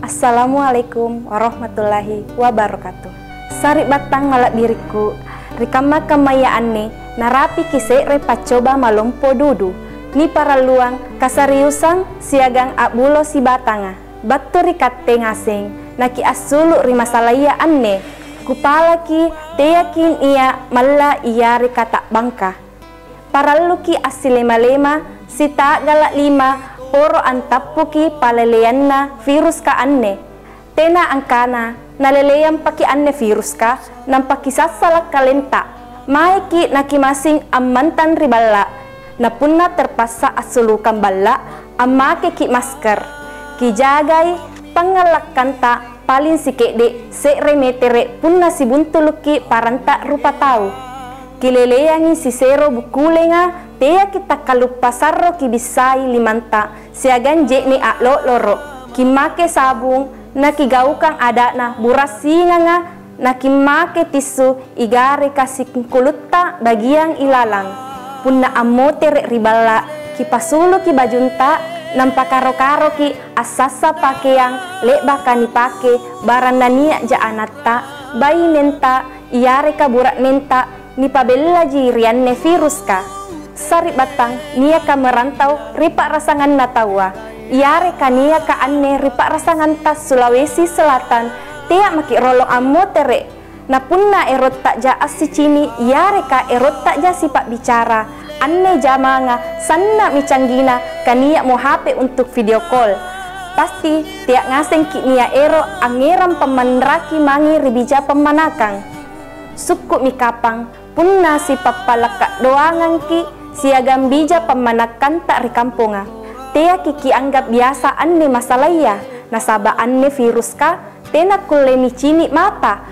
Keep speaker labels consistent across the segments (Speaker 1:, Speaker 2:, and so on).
Speaker 1: Assalamualaikum warahmatullahi wabarakatuh. Sari batang malak diriku, rikama kamayaanne, narapi kise repacoba malompo dudu. Ni para luang kasariusan siagang abulo si batanga. Batu rikate ngaseng, naki asulu rimasalaya anne. Kupala ki teyakin iya malla iya rikata bangka. Para luki asilema-lema, sita galak lima, poro antapuki paleleyanna virus ka anne. Tena angkana naleleyan paki anne virus ka nampaki sasalak kalenta. Maiki nakimasing amantan riballa. Napunna terpaksa asulukan balla amake ki masker. Ki jagai pangalak kanta paling sikede se remetere punna si buntuluki paranta rupa tau. Kileleyangi si sero bukulenga teya kita kalupa sarro ki bisai limanta siagan jekni aklo loro kimake sabung na kigaukang adana burasinga nga na kimake tisu igare kasih kulutta bagiang ilalang punna amotere ribala kipasulu ki bajunta nampakaro-karo ki asasa pakeyang leba kani pake barandania ja anatta bayi nenta iare ka burak nenta ni pabella jirianne virus ka. Sari batang nia ka merantau ripa rasangan natawa. Iare ka nia ka anne ripa rasangan tas Sulawesi Selatan. Tia maki rolong amotere. Napunna erot tak ja asicini iare ka erot tak ja sipak bicara. Anne jamanga sanna micanggina kania mo HP untuk video call. Pasti tiak ngaseng ki nia ero angeram pemanraki mangi ribija pemanakang. Suku mi kapang punna si papalaka doangan ki siagam bija pemanakan tak rikampunga. Tea kiki anggap biasa anne masalaya nasaba anne virus ka tena kuleni cini mata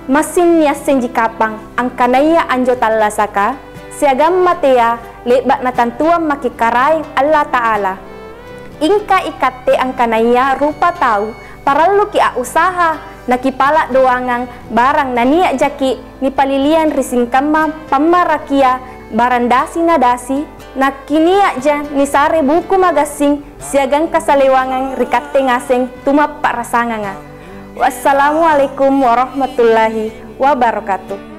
Speaker 1: masin niasen jikapang angkanaya anjo talasaka siagam matea lebak natantuam maki karai Allah Ta'ala. Ingka ikate angkanaya rupa tau paralu ki a usaha nakipala doangang barang nania jaki ni palilian rising kama pamarakia barandasi nadasi nakinia ja ni sare buku magasing siagang kasalewangang rikate ngaseng tumap pak rasanganga. Wassalamualaikum warahmatullahi wabarakatuh.